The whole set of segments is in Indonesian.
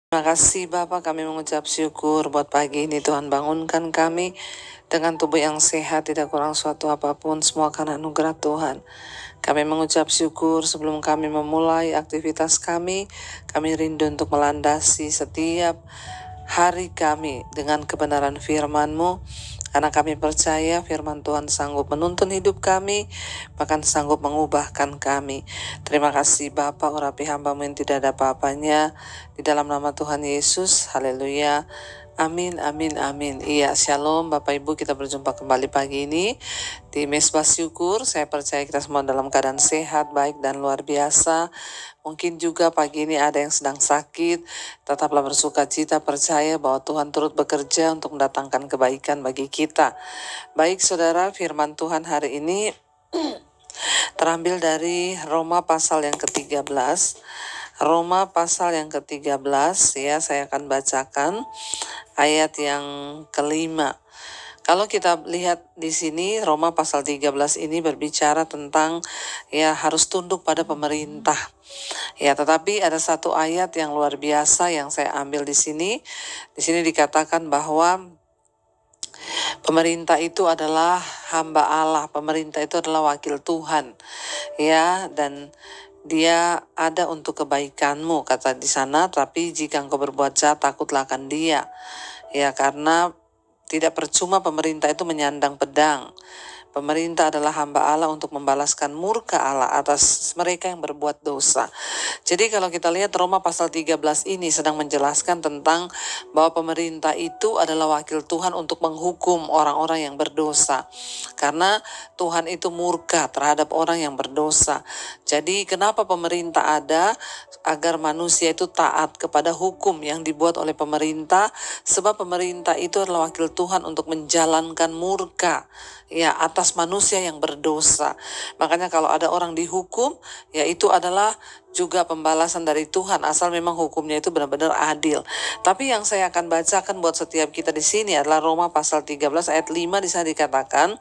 Terima kasih Bapak, kami mengucap syukur buat pagi ini. Tuhan bangunkan kami dengan tubuh yang sehat, tidak kurang suatu apapun, semua karena anugerah Tuhan. Kami mengucap syukur sebelum kami memulai aktivitas kami rindu untuk melandasi setiap hari kami dengan kebenaran firman-Mu. Karena kami percaya firman Tuhan sanggup menuntun hidup kami, bahkan sanggup mengubahkan kami. Terima kasih Bapa, urapi hamba-Mu yang tidak ada apa-apanya. Di dalam nama Tuhan Yesus, haleluya. Amin, amin, amin. Iya, shalom Bapak Ibu, kita berjumpa kembali pagi ini di Mesbah Syukur. Saya percaya kita semua dalam keadaan sehat, baik dan luar biasa. Mungkin juga pagi ini ada yang sedang sakit, tetaplah bersuka cita, percaya bahwa Tuhan turut bekerja untuk mendatangkan kebaikan bagi kita. Baik saudara, firman Tuhan hari ini terambil dari Roma pasal yang ke-13. Roma pasal yang ke-13 ya, saya akan bacakan ayat yang ke-5. Kalau kita lihat di sini Roma pasal 13 ini berbicara tentang ya harus tunduk pada pemerintah. Ya, tetapi ada satu ayat yang luar biasa yang saya ambil di sini. Di sini dikatakan bahwa pemerintah itu adalah hamba Allah, pemerintah itu adalah wakil Tuhan. Ya, dan dia ada untuk kebaikanmu, kata di sana, tapi jika engkau berbuat jahat, takutlah akan dia. Ya, karena tidak percuma pemerintah itu menyandang pedang. Pemerintah adalah hamba Allah untuk membalaskan murka Allah atas mereka yang berbuat dosa. Jadi kalau kita lihat Roma pasal 13 ini sedang menjelaskan tentang bahwa pemerintah itu adalah wakil Tuhan untuk menghukum orang-orang yang berdosa. Karena Tuhan itu murka terhadap orang yang berdosa. Jadi kenapa pemerintah ada? Agar manusia itu taat kepada hukum yang dibuat oleh pemerintah. Sebab pemerintah itu adalah wakil Tuhan untuk menjalankan murka ya atas manusia yang berdosa. Makanya kalau ada orang dihukum, ya itu adalah juga pembalasan dari Tuhan, asal memang hukumnya itu benar-benar adil. Tapi yang saya akan bacakan buat setiap kita di sini adalah Roma pasal 13 ayat 5. Di sana dikatakan,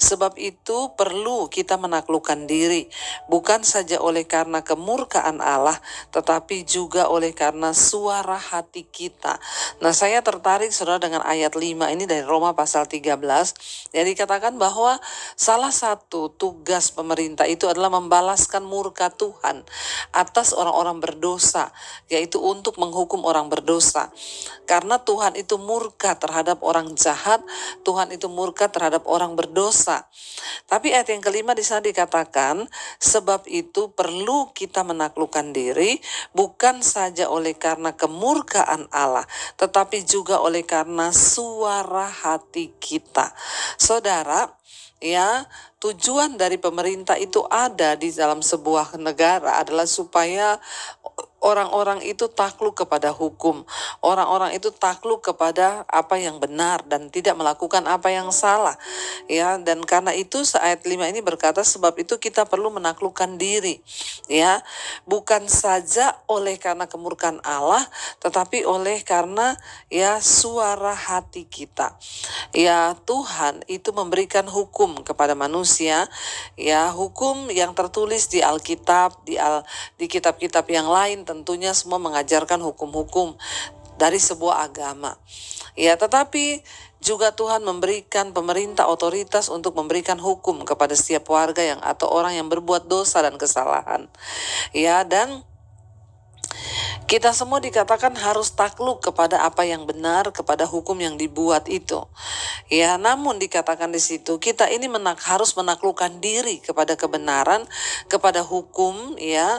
sebab itu perlu kita menaklukkan diri, bukan saja oleh karena kemurkaan Allah, tetapi juga oleh karena suara hati kita. Nah, saya tertarik saudara dengan ayat 5 ini dari Roma pasal 13. Yang dikatakan bahwa salah satu tugas pemerintah itu adalah membalaskan murka Tuhan atas orang-orang berdosa, yaitu untuk menghukum orang berdosa. Karena Tuhan itu murka terhadap orang jahat, Tuhan itu murka terhadap orang berdosa. Tapi ayat yang kelima di sana dikatakan, sebab itu perlu kita menaklukkan diri, bukan saja oleh karena kemurkaan Allah, tetapi juga oleh karena suara hati kita. Saudara, ya, tujuan dari pemerintah itu ada di dalam sebuah negara adalah supaya orang-orang itu takluk kepada hukum. Orang-orang itu takluk kepada apa yang benar dan tidak melakukan apa yang salah. Ya, dan karena itu ayat 5 ini berkata, sebab itu kita perlu menaklukkan diri. Ya, bukan saja oleh karena kemurkaan Allah, tetapi oleh karena ya suara hati kita. Ya, Tuhan itu memberikan hukum kepada manusia, ya hukum yang tertulis di Alkitab, di kitab-kitab yang lain tentunya semua mengajarkan hukum-hukum dari sebuah agama. Ya, tetapi juga Tuhan memberikan pemerintah otoritas untuk memberikan hukum kepada setiap warga yang atau orang yang berbuat dosa dan kesalahan. Ya, dan kita semua dikatakan harus takluk kepada apa yang benar, kepada hukum yang dibuat itu. Ya, namun dikatakan di situ kita ini harus menaklukkan diri kepada kebenaran, kepada hukum, ya,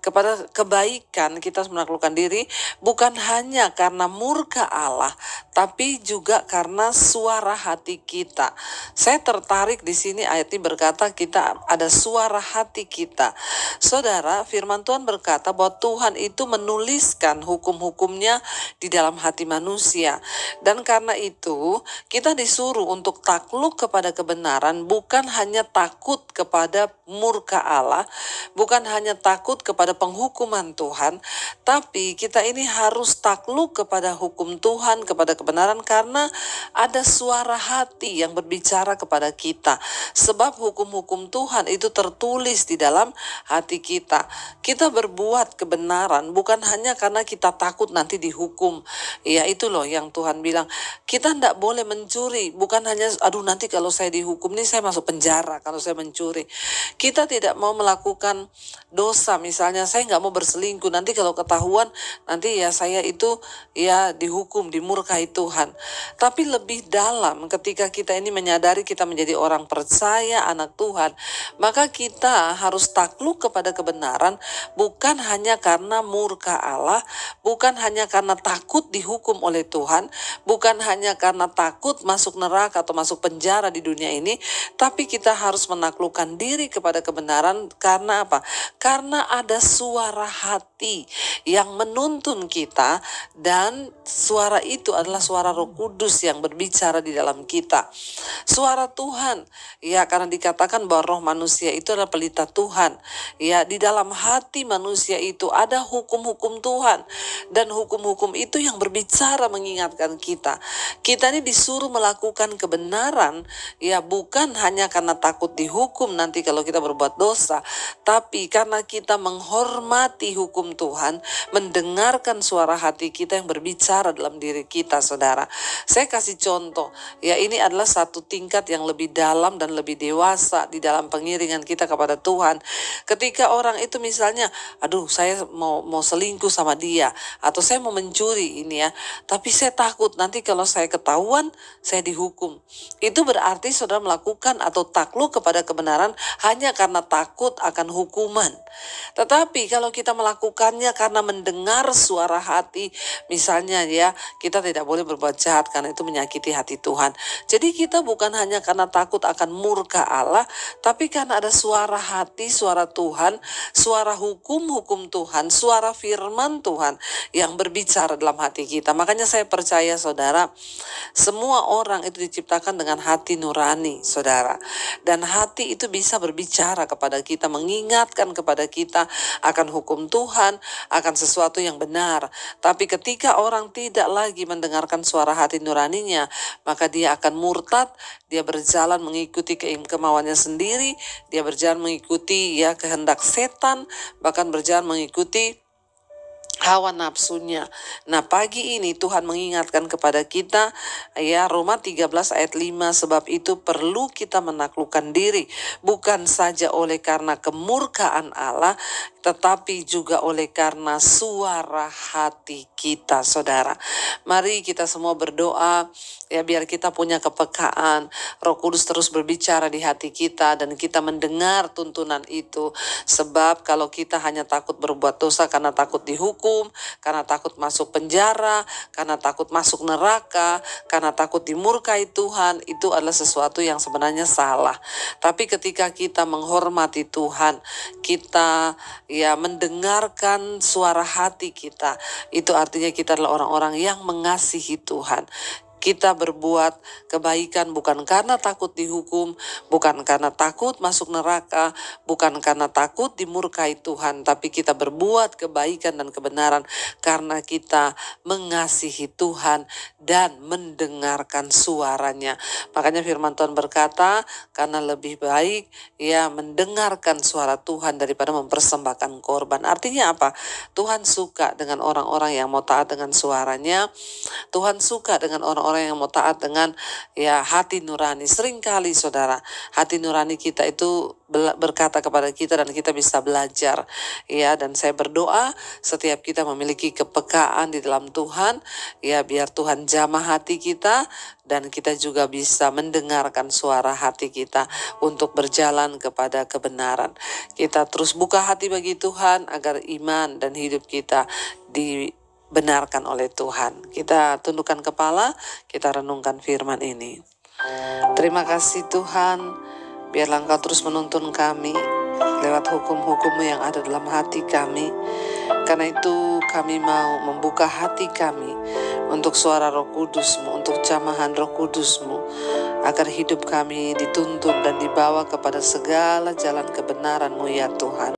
kepada kebaikan. Kita harus menaklukkan diri bukan hanya karena murka Allah, tapi juga karena suara hati kita. Saya tertarik di sini ayat ini berkata kita ada suara hati kita. Saudara, firman Tuhan berkata bahwa Tuhan itu menuliskan hukum-hukumnya di dalam hati manusia. Dan karena itu kita disuruh untuk takluk kepada kebenaran, bukan hanya takut kepada murka Allah, bukan hanya takut kepada penghukuman Tuhan, tapi kita ini harus takluk kepada hukum Tuhan, kepada kebenaran, karena ada suara hati yang berbicara kepada kita. Sebab hukum-hukum Tuhan itu tertulis di dalam hati kita. Kita berbuat kebenaran kebenaran, bukan hanya karena kita takut nanti dihukum. Ya itu loh yang Tuhan bilang, kita tidak boleh mencuri, bukan hanya aduh nanti kalau saya dihukum nih saya masuk penjara kalau saya mencuri. Kita tidak mau melakukan dosa, misalnya saya nggak mau berselingkuh, nanti kalau ketahuan nanti ya saya itu ya dihukum, dimurkai Tuhan. Tapi lebih dalam ketika kita ini menyadari kita menjadi orang percaya, anak Tuhan, maka kita harus takluk kepada kebenaran, bukan hanya karena murka Allah, bukan hanya karena takut dihukum oleh Tuhan, bukan hanya karena takut masuk neraka atau masuk penjara di dunia ini, tapi kita harus menaklukkan diri kepada kebenaran. Karena apa? Karena ada suara hati yang menuntun kita, dan suara itu adalah suara Roh Kudus yang berbicara di dalam kita. Suara Tuhan, ya, karena dikatakan bahwa roh manusia itu adalah pelita Tuhan. Ya, di dalam hati manusia itu ada hukum-hukum Tuhan, dan hukum-hukum itu yang berbicara mengingatkan kita. Kita ini disuruh melakukan kebenaran, ya, bukan hanya karena takut dihukum nanti kalau kita berbuat dosa, tapi karena kita menghormati hukum Tuhan, mendengarkan suara hati kita yang berbicara dalam diri kita, saudara. Saya kasih contoh, ya, ini adalah satu tingkat yang lebih dalam dan lebih dewasa di dalam pengiringan kita kepada Tuhan. Ketika orang itu misalnya, aduh saya mau selingkuh sama dia, atau saya mau mencuri ini ya, tapi saya takut nanti kalau saya ketahuan saya dihukum. Itu berarti saudara melakukan atau takluk kepada kebenaran hanya karena takut akan hukuman. Tetapi kalau kita melakukannya karena mendengar suara hati, misalnya ya, kita tidak boleh berbuat jahat karena itu menyakiti hati Tuhan. Jadi kita bukan hanya karena takut akan murka Allah, tapi karena ada suara hati, suara Tuhan, suara hukum-hukum Tuhan, suara firman Tuhan yang berbicara dalam hati kita. Makanya saya percaya, saudara, semua orang itu diciptakan dengan hati nurani, saudara. Dan hati itu bisa berbicara kepada kita, mengingatkan kepada kita akan hukum Tuhan, akan sesuatu yang benar. Tapi ketika orang tidak lagi mendengarkan suara hati nuraninya, maka dia akan murtad, dia berjalan mengikuti kemauannya sendiri, dia berjalan mengikuti ya kehendak setan, bahkan berjalan mengikuti hawa nafsunya. Nah, pagi ini Tuhan mengingatkan kepada kita, ya, Roma 13 ayat 5, sebab itu perlu kita menaklukkan diri, bukan saja oleh karena kemurkaan Allah, tetapi juga oleh karena suara hati kita, saudara. Mari kita semua berdoa, ya, biar kita punya kepekaan, Roh Kudus terus berbicara di hati kita, dan kita mendengar tuntunan itu. Sebab kalau kita hanya takut berbuat dosa karena takut dihukum, karena takut masuk penjara, karena takut masuk neraka, karena takut dimurkai Tuhan, itu adalah sesuatu yang sebenarnya salah. Tapi ketika kita menghormati Tuhan, kita ya mendengarkan suara hati kita, itu artinya kita adalah orang-orang yang mengasihi Tuhan. Kita berbuat kebaikan bukan karena takut dihukum, bukan karena takut masuk neraka, bukan karena takut dimurkai Tuhan, tapi kita berbuat kebaikan dan kebenaran karena kita mengasihi Tuhan dan mendengarkan suaranya. Makanya firman Tuhan berkata, karena lebih baik ya mendengarkan suara Tuhan daripada mempersembahkan korban. Artinya apa? Tuhan suka dengan orang-orang yang mau taat dengan suaranya. Tuhan suka dengan orang-orang yang mau taat dengan ya hati nurani. Seringkali, saudara, hati nurani kita itu berkata kepada kita dan kita bisa belajar, ya. Dan saya berdoa setiap kita memiliki kepekaan di dalam Tuhan, ya, biar Tuhan jamah hati kita dan kita juga bisa mendengarkan suara hati kita untuk berjalan kepada kebenaran. Kita terus buka hati bagi Tuhan agar iman dan hidup kita dibenarkan oleh Tuhan. Kita tundukkan kepala, kita renungkan firman ini. Terima kasih Tuhan, biarlah Engkau terus menuntun kami lewat hukum-hukum-Mu yang ada dalam hati kami. Karena itu kami mau membuka hati kami untuk suara Roh Kudus-Mu, untuk jamahan Roh Kudus-Mu, agar hidup kami dituntun dan dibawa kepada segala jalan kebenaran-Mu ya Tuhan.